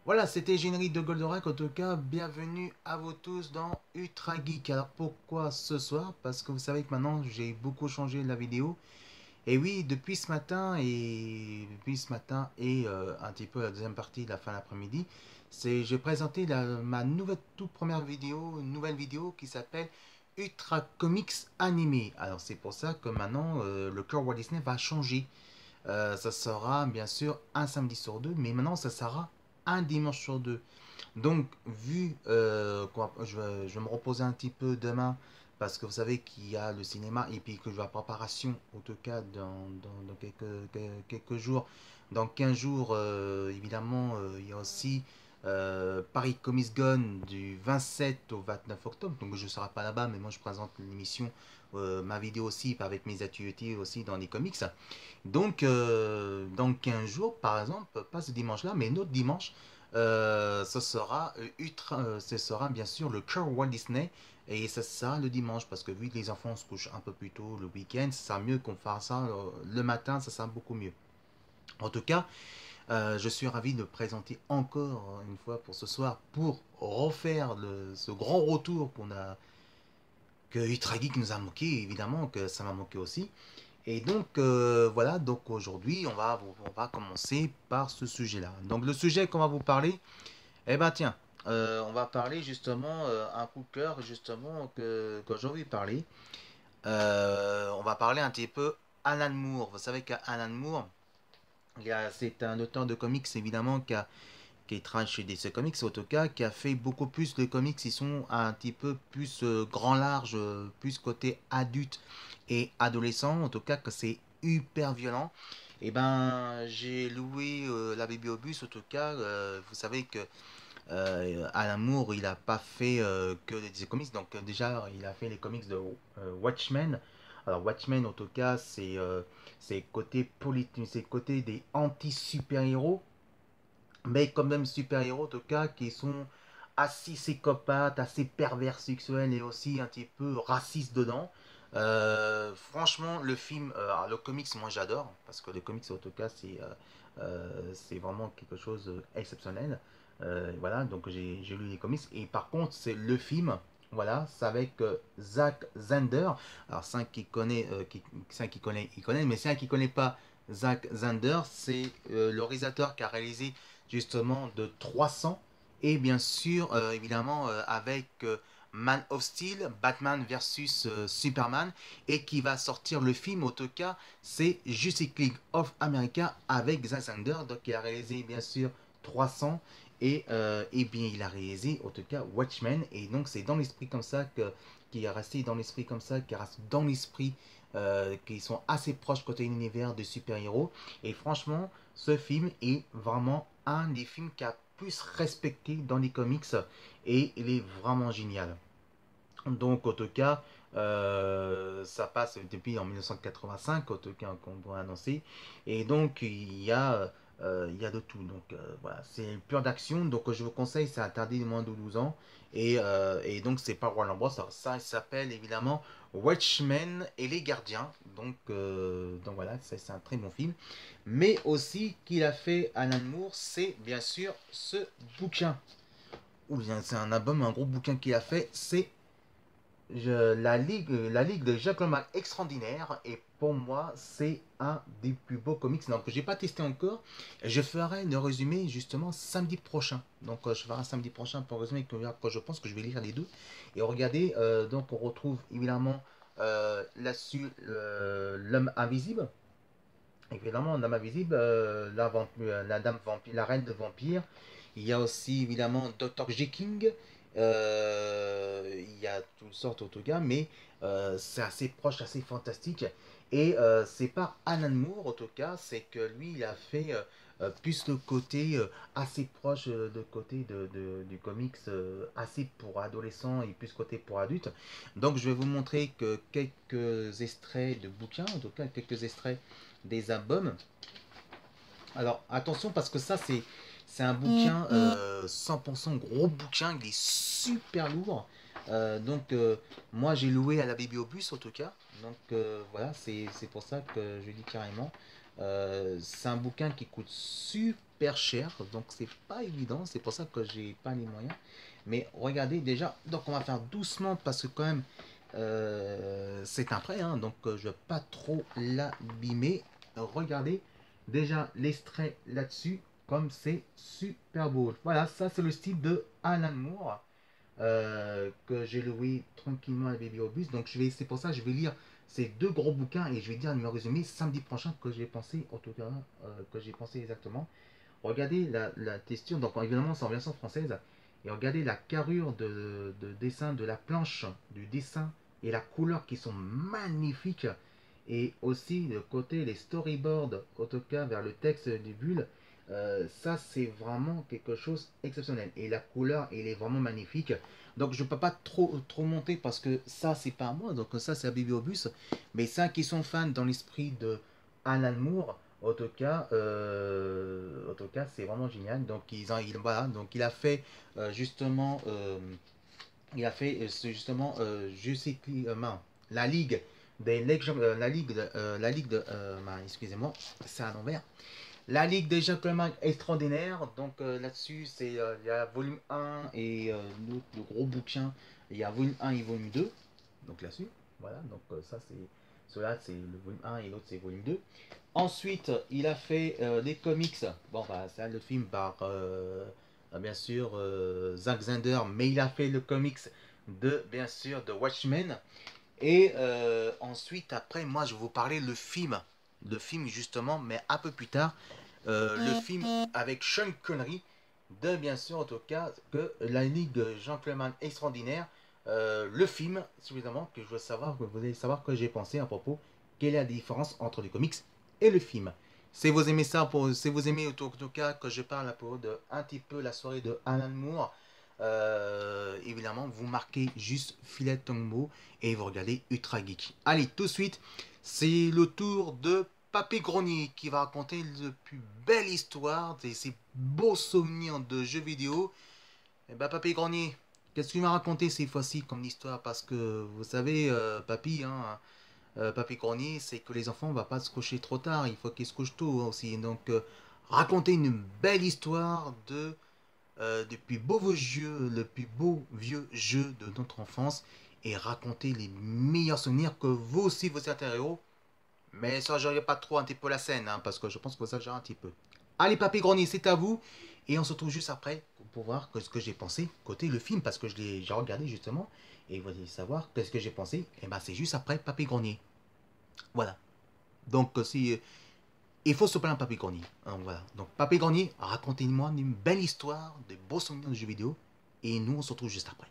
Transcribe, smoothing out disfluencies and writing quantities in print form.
Voilà, c'était Générique de Goldorak. En tout cas, bienvenue à vous tous dans Ultra Geek. Alors pourquoi ce soir? Parce que vous savez que maintenant j'ai beaucoup changé la vidéo. Et oui, depuis ce matin et un petit peu la deuxième partie de la fin de l'après-midi, j'ai présenté ma nouvelle toute première vidéo, une nouvelle vidéo qui s'appelle Ultra Comics Animé. Alors c'est pour ça que maintenant le cœur Walt Disney va changer. Ça sera bien sûr un samedi sur deux, mais maintenant ça sera un dimanche sur deux. Donc, vu je vais me reposer un petit peu demain, parce que vous savez qu'il y a le cinéma et puis que je vais à préparation, en tout cas dans quelques jours. Dans 15 jours, évidemment, il y a aussi Paris Comics Gone du 27 au 29 octobre. Donc, je ne serai pas là-bas, mais moi je présente l'émission, ma vidéo aussi, avec mes activités aussi dans les comics. Donc, dans 15 jours, par exemple, pas ce dimanche-là, mais l'autre dimanche, ce sera bien sûr le cœur Walt Disney. Et ça sera le dimanche, parce que vu que les enfants se couchent un peu plus tôt le week-end, ça sera mieux qu'on fasse ça le matin, ça sera beaucoup mieux. En tout cas, je suis ravi de présenter encore une fois pour ce soir, pour refaire ce grand retour que Ultra Geek nous a moqué, évidemment que ça m'a moqué aussi. Et donc voilà, donc aujourd'hui on va commencer par ce sujet-là. Donc le sujet qu'on va vous parler, eh ben tiens, on va parler justement un coup de cœur justement que j'ai envie de parler. On va parler un petit peu Alan Moore. Vous savez qu'Alan Moore, c'est un auteur de comics évidemment qui travaille chez DC Comics, en tout cas, qui a fait beaucoup plus de comics qui sont un petit peu plus grand large, plus côté adulte et adolescent, en tout cas que c'est hyper violent. Et ben j'ai loué la Bibliobus, en tout cas, vous savez que Alan Moore, il n'a pas fait que des comics, donc déjà il a fait les comics de Watchmen. Alors Watchmen, en tout cas, c'est côté politique, c'est côté des anti-super-héros, mais quand même super-héros en tout cas qui sont assez psychopathes, assez pervers sexuels et aussi un petit peu racistes dedans. Franchement, le film, le comics, moi j'adore, parce que le comics en tout cas c'est vraiment quelque chose d'exceptionnel. Voilà, donc j'ai lu les comics, et par contre c'est le film. Voilà, c'est avec Zack Zander. Alors, ça qui connaît, il connaît, mais ça qui connaît pas Zack Zander, c'est le réalisateur qui a réalisé justement de 300, et bien sûr évidemment avec Man of Steel, Batman versus Superman, et qui va sortir le film, en tout cas c'est Justice League of America avec Zack Snyder, donc il a réalisé bien sûr 300, et bien il a réalisé en tout cas Watchmen, et donc c'est dans l'esprit comme ça qui est resté dans l'esprit comme ça, qui reste dans l'esprit, qui sont assez proches côté univers de super-héros. Et franchement, ce film est vraiment un des films qui a plus respecté dans les comics, et il est vraiment génial. Donc, en tout cas, ça passe depuis en 1985, en tout cas, qu'on doit annoncer. Et donc, il y a de tout. Donc, voilà, c'est pure d'action. Donc, je vous conseille, c'est interdit de moins de 12 ans. Et donc, c'est pas Warner Bros. Alors, ça, il s'appelle évidemment Watchmen et les Gardiens. Donc voilà, c'est un très bon film. Mais aussi, qu'il a fait Alan Moore, c'est bien sûr ce bouquin. Ou bien, c'est un album, un gros bouquin qu'il a fait. C'est la Ligue de Gentlemen Extraordinaire, et pour moi c'est un des plus beaux comics, donc j'ai pas testé encore. Je ferai le résumé justement samedi prochain, donc je ferai samedi prochain pour résumer, que je pense que je vais lire les deux. Et regardez, donc on retrouve évidemment là-dessus l'homme invisible, évidemment l'homme invisible, la dame vampire, la reine de vampire. Il y a aussi évidemment Dr. Jekyll. Il y a toutes sortes en tout cas, mais c'est assez proche, assez fantastique. Et c'est pas Alan Moore en tout cas, c'est que lui il a fait plus le côté assez proche de côté du comics, assez pour adolescents et plus côté pour adultes. Donc je vais vous montrer que quelques extraits de bouquins, en tout cas quelques extraits des albums. Alors attention, parce que ça c'est un bouquin 100% gros bouquin, il est super lourd. Moi j'ai loué à la Bibliobus en tout cas. Donc voilà, c'est pour ça que je dis carrément. C'est un bouquin qui coûte super super cher, donc c'est pas évident, c'est pour ça que j'ai pas les moyens. Mais regardez déjà, donc on va faire doucement parce que quand même c'est un prêt, hein, donc je vais pas trop l'abîmer. Regardez déjà l'extrait là-dessus, comme c'est super beau. Voilà, ça c'est le style de Alan Moore que j'ai loué tranquillement à la Bibliobus. Donc c'est pour ça que je vais lire ces deux gros bouquins et je vais dire me résumé samedi prochain que j'ai pensé, en tout cas, que j'ai pensé exactement. Regardez la texture, donc évidemment c'est en version française, et regardez la carrure de dessin de la planche, du dessin et la couleur qui sont magnifiques. Et aussi le côté, les storyboards, AutoCAD vers le texte du bulle, ça c'est vraiment quelque chose d'exceptionnel. Et la couleur, elle est vraiment magnifique. Donc je ne peux pas trop monter parce que ça c'est pas à moi, donc ça c'est à Bibliobus. Mais ceux qui sont fans dans l'esprit de Alan Moore, AutoCAD c'est vraiment génial. Donc voilà, donc il a fait justement, justement la Ligue des Legends, excusez-moi, c'est à l'envers. La Ligue des Gentlemen Extraordinaires, donc là-dessus, il y a volume 1 et le gros bouquin, il y a volume 1 et volume 2, donc là-dessus, voilà, donc ça c'est, cela c'est le volume 1 et l'autre c'est volume 2. Ensuite, il a fait des comics, bon bah c'est le film par, bien sûr, Zack Snyder, mais il a fait le comics de, bien sûr, de Watchmen. Et ensuite, après, moi, je vais vous parler le film justement, mais un peu plus tard, le film avec Sean Connery, de bien sûr, en tout cas, que la Ligue de Gentlemen Extraordinaire, le film, suffisamment, que je veux savoir, que vous allez savoir que j'ai pensé à propos, quelle est la différence entre les comics et le film. Si vous aimez ça, si vous aimez en tout cas que je parle à propos de un petit peu la soirée de Alan Moore, évidemment, vous marquez juste Filet Tombo et vous regardez Ultra Geek. Allez, tout de suite, c'est le tour de Papy Grenier qui va raconter la plus belle histoire de ses beaux souvenirs de jeux vidéo. Et bah, Papy Grenier, qu'est-ce que tu m'as raconté ces fois-ci comme histoire? Parce que vous savez, Papy, hein, Papy Grenier, c'est que les enfants ne vont pas se coucher trop tard, il faut qu'ils se couchent tôt aussi. Donc, racontez une belle histoire depuis beau vieux jeux, le plus beau vieux jeu de notre enfance et raconter les meilleurs souvenirs que vous aussi vous êtes un héros. Mais ça, je pas trop un petit peu la scène, hein, parce que je pense que ça gère un petit peu. Allez, Papy Grenier, c'est à vous. Et on se retrouve juste après pour voir ce que j'ai pensé côté le film, parce que j'ai regardé justement. Et vous allez savoir qu'est-ce que j'ai pensé. Et ben, c'est juste après Papy Grenier. Voilà. Donc, si il faut se plaindre Papy Grenier. Donc, voilà. Donc, Papy Grenier, racontez-moi une belle histoire, de beaux souvenirs de jeux vidéo. Et nous, on se retrouve juste après.